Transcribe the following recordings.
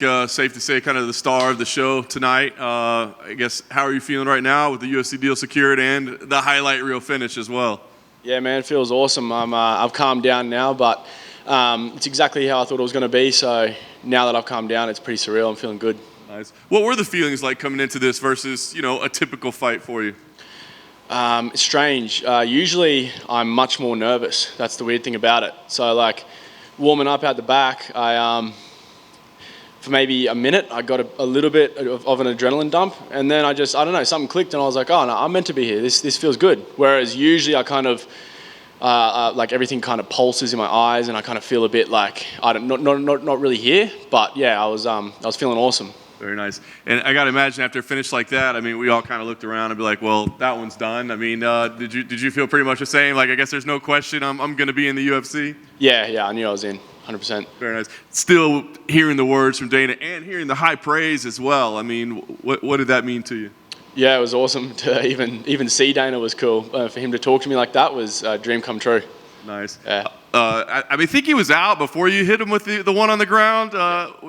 Safe to say kind of the star of the show tonight. I guess, how are you feeling right now with the UFC deal secured and the highlight reel finish as well? Yeah, man, it feels awesome. I've calmed down now, but it's exactly how I thought it was going to be. So now that I've calmed down, it's pretty surreal. I'm feeling good. Nice. What were the feelings like coming into this versus, a typical fight for you? It's strange. Usually I'm much more nervous. That's the weird thing about it. So like warming up out the back, for maybe a minute, I got a little bit of an adrenaline dump, and then I don't know, something clicked, and I was like, oh no, I'm meant to be here. This feels good. Whereas usually I kind of like everything kind of pulses in my eyes, and I kind of feel a bit like not really here. But yeah, I was feeling awesome. Very nice. And I got to imagine after a finish like that, I mean, we all kind of looked around and be like, well, that one's done. I mean, did you feel pretty much the same? Like, I guess there's no question I'm going to be in the UFC? Yeah, I knew I was in, 100%. Very nice. Still hearing the words from Dana and hearing the high praise as well. I mean, what did that mean to you? Yeah, it was awesome to even see Dana was cool. For him to talk to me like that was a dream come true. Nice. Yeah. I think he was out before you hit him with the one on the ground.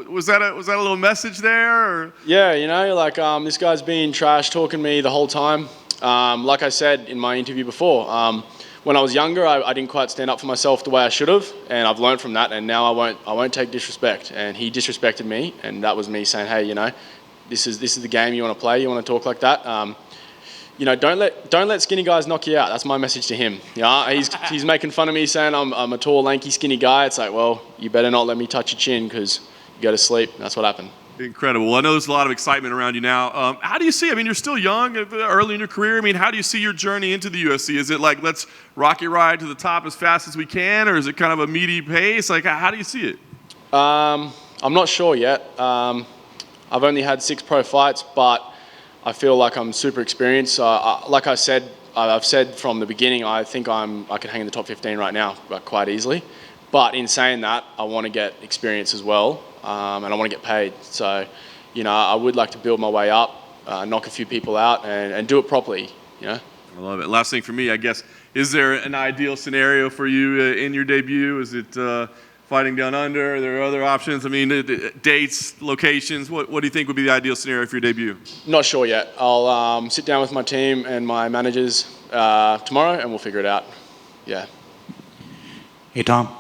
Was that a little message there? Or? Yeah, this guy's been trash talking me the whole time. Like I said in my interview before, when I was younger, I didn't quite stand up for myself the way I should have, and I've learned from that. And now I won't take disrespect. And he disrespected me, and that was me saying, hey, this is the game you want to play. You want to talk like that. Don't let skinny guys knock you out. That's my message to him. He's making fun of me, saying I'm a tall, lanky, skinny guy. It's like, well, you better not let me touch your chin because you go to sleep. That's what happened. Incredible. Well, I know there's a lot of excitement around you now. How do you see? I mean, you're still young, early in your career. I mean, how do you see your journey into the UFC? Is it like let's rocky ride to the top as fast as we can, or is it kind of a meaty pace? Like, how do you see it? I'm not sure yet. I've only had 6 pro fights, but I feel like I'm super experienced. Like I said, I've said from the beginning, I think I can hang in the top 15 right now, quite easily. But in saying that, I want to get experience as well, and I want to get paid. So, I would like to build my way up, knock a few people out, and do it properly. I love it. Last thing for me, I guess, is there an ideal scenario for you in your debut? Is it fighting down under? Are there other options? I mean, dates, locations. What do you think would be the ideal scenario for your debut? Not sure yet. I'll sit down with my team and my managers tomorrow, and we'll figure it out. Yeah. Hey, Tom.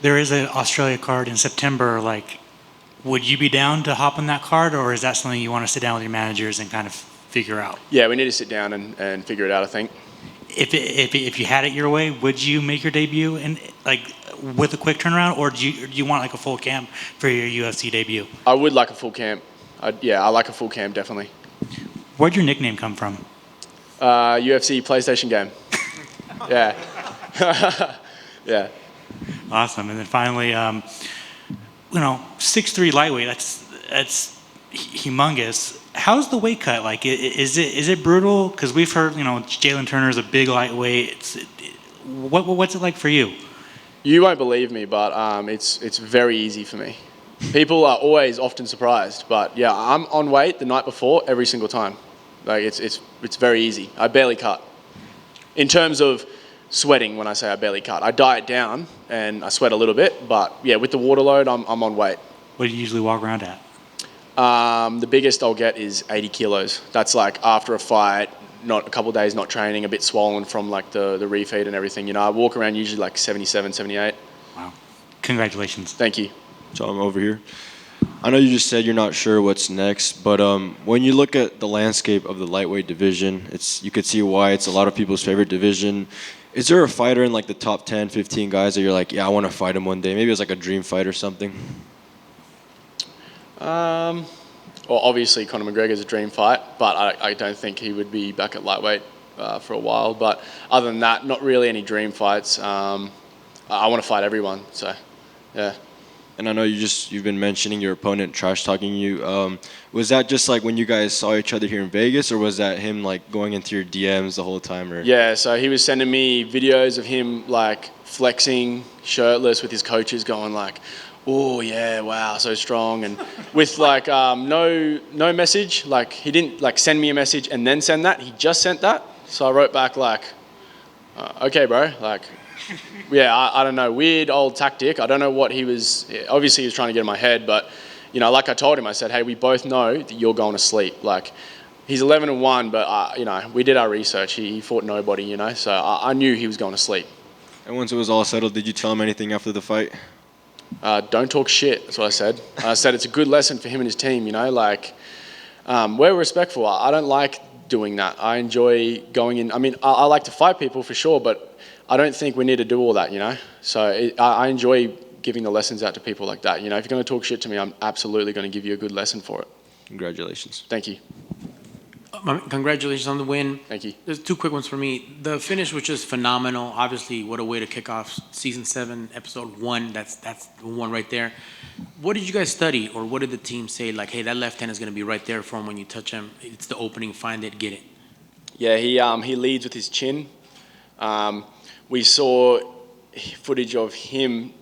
There is an Australia card in September. Like, would you be down to hop on that card, or is that something you want to sit down with your managers and kind of figure out? Yeah, we need to sit down and figure it out, I think. If you had it your way, would you make your debut with a quick turnaround, or do you want like a full camp for your UFC debut? I would like a full camp. I like a full camp, definitely. Where'd your nickname come from? UFC PlayStation game. Yeah. Yeah. Awesome. And then finally, 6'3" lightweight. That's humongous. How's the weight cut? Like, is it brutal? Because we've heard, Jalen Turner's a big lightweight. What's it like for you? You won't believe me, but it's very easy for me. People are always often surprised, but yeah, I'm on weight the night before every single time. Like it's very easy. I barely cut. In terms of sweating, when I say I barely cut, I diet down and I sweat a little bit, but yeah, with the water load, I'm on weight. What do you usually walk around at? The biggest I'll get is 80 kilos. That's like after a fight, not a couple of days not training, a bit swollen from like the refeed and everything. I walk around usually like 77, 78. Wow. Congratulations. Thank you. Tom, over here. I know you just said you're not sure what's next, but when you look at the landscape of the lightweight division, you could see why it's a lot of people's favorite division. Is there a fighter in like the top 10, 15 guys that you're like, yeah, I want to fight him one day? Maybe it's like a dream fight or something. Well, obviously Conor McGregor's a dream fight, but I don't think he would be back at lightweight for a while. But other than that, not really any dream fights. I want to fight everyone, so yeah. And I know you've been mentioning your opponent trash talking you. Was that just like when you guys saw each other here in Vegas, or was that him like going into your DMs the whole time? Or? Yeah, so he was sending me videos of him like flexing shirtless with his coaches, going like, oh yeah, wow, so strong, and with like no message. Like he didn't like send me a message and then send that. He just sent that. So I wrote back like, okay, bro, like. Yeah, I don't know, weird old tactic. I don't know what he was. Obviously, he was trying to get in my head, but like I told him, I said, hey, we both know that you're going to sleep. Like, he's 11-1, but, we did our research. He fought nobody, so I knew he was going to sleep. And once it was all settled, did you tell him anything after the fight? Don't talk shit, that's what I said. I said it's a good lesson for him and his team, we're respectful. I don't like doing that. I enjoy going in. I mean, I like to fight people for sure, but I don't think we need to do all that, So I enjoy giving the lessons out to people like that. If you're going to talk shit to me, I'm absolutely going to give you a good lesson for it. Congratulations. Thank you. Congratulations on the win. Thank you. There's two quick ones for me. The finish was just phenomenal. Obviously, what a way to kick off season 7, episode 1. That's the one right there. What did you guys study, or what did the team say? Like, hey, that left hand is going to be right there for him when you touch him. It's the opening. Find it, get it. Yeah, he leads with his chin. We saw footage of him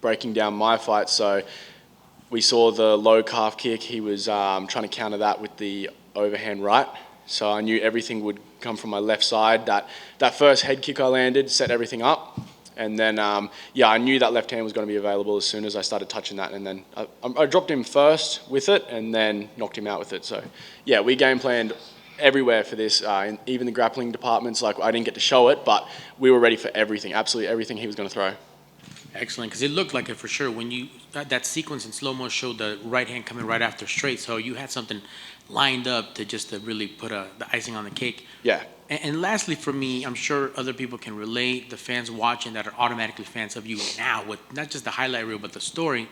breaking down my fight. So we saw the low calf kick. He was trying to counter that with the overhand right. So I knew everything would come from my left side. That first head kick I landed set everything up. And then, I knew that left hand was going to be available as soon as I started touching that. And then I dropped him first with it and then knocked him out with it. So, yeah, we game planned everywhere for this, even the grappling departments. Like, I didn't get to show it, but we were ready for everything, absolutely everything he was going to throw. Excellent, because it looked like it for sure. When you that sequence in slow-mo showed the right hand coming right after straight, so you had something lined up to really put the icing on the cake. Yeah. And lastly, for me, I'm sure other people can relate, the fans watching that are automatically fans of you now, with not just the highlight reel, but the story.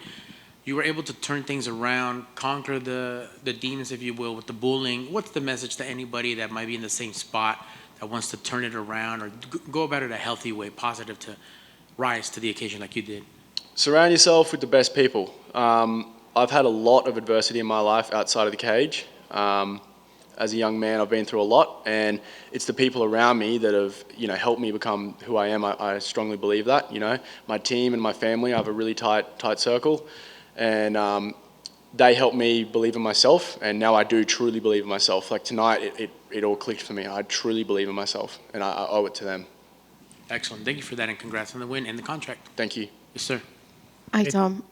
You were able to turn things around, conquer the demons, if you will, with the bullying. What's the message to anybody that might be in the same spot, that wants to turn it around or go about it a healthy way, positive, to rise to the occasion like you did? Surround yourself with the best people. I've had a lot of adversity in my life outside of the cage. As a young man, I've been through a lot, and it's the people around me that have, helped me become who I am. I strongly believe that, My team and my family, I have a really tight circle, and they helped me believe in myself, and now I do truly believe in myself. Like tonight, it all clicked for me. I truly believe in myself, and I owe it to them. Excellent. Thank you for that, and congrats on the win and the contract. Thank you. Yes, sir. Hi, Tom.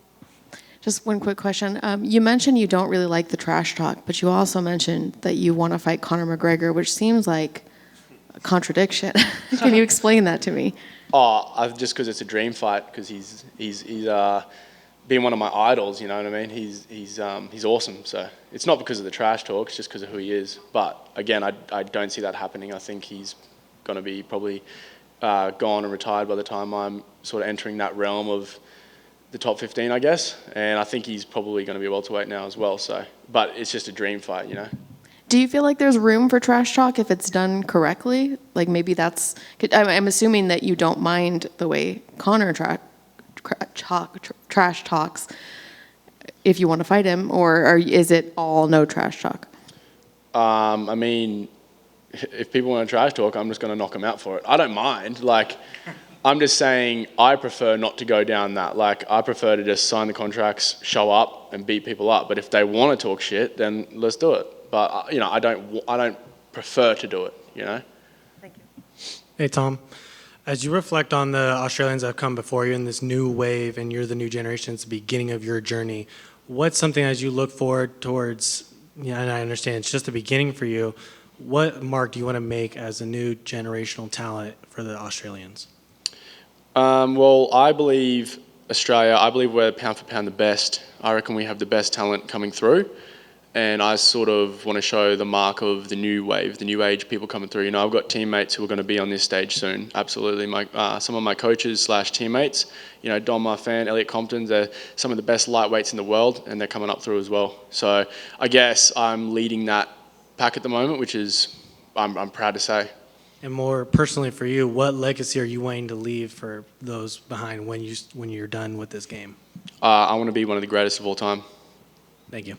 Just one quick question. You mentioned you don't really like the trash talk, but you also mentioned that you want to fight Conor McGregor, which seems like a contradiction. Can you explain that to me? Just because it's a dream fight, because he's been one of my idols. You know what I mean? He's awesome. So it's not because of the trash talk. It's just because of who he is. But again, I don't see that happening. I think he's going to be probably gone and retired by the time I'm sort of entering that realm of the top 15, I guess. And I think he's probably going to be a welterweight now as well. So, but it's just a dream fight, Do you feel like there's room for trash talk if it's done correctly? Like maybe that's, I'm assuming that you don't mind the way Conor trash talks if you want to fight him, or is it all no trash talk? I mean, if people want to trash talk, I'm just going to knock them out for it. I don't mind. Like, I'm just saying I prefer not to go down that. Like, I prefer to just sign the contracts, show up, and beat people up. But if they want to talk shit, then let's do it. But I don't prefer to do it. Thank you. Hey Tom, as you reflect on the Australians that have come before you in this new wave, and you're the new generation, it's the beginning of your journey. What's something as you look forward towards? And I understand it's just the beginning for you. What mark do you want to make as a new generational talent for the Australians? Well, I believe Australia, we're pound for pound the best. I reckon we have the best talent coming through. And I sort of want to show the mark of the new wave, the new age people coming through. I've got teammates who are going to be on this stage soon. Absolutely. Some of my coaches / teammates, Don Marfan, Elliot Compton, they're some of the best lightweights in the world, and they're coming up through as well. So I guess I'm leading that pack at the moment, which is, I'm proud to say. And more personally for you, what legacy are you wanting to leave for those behind when you're done with this game? I want to be one of the greatest of all time. Thank you.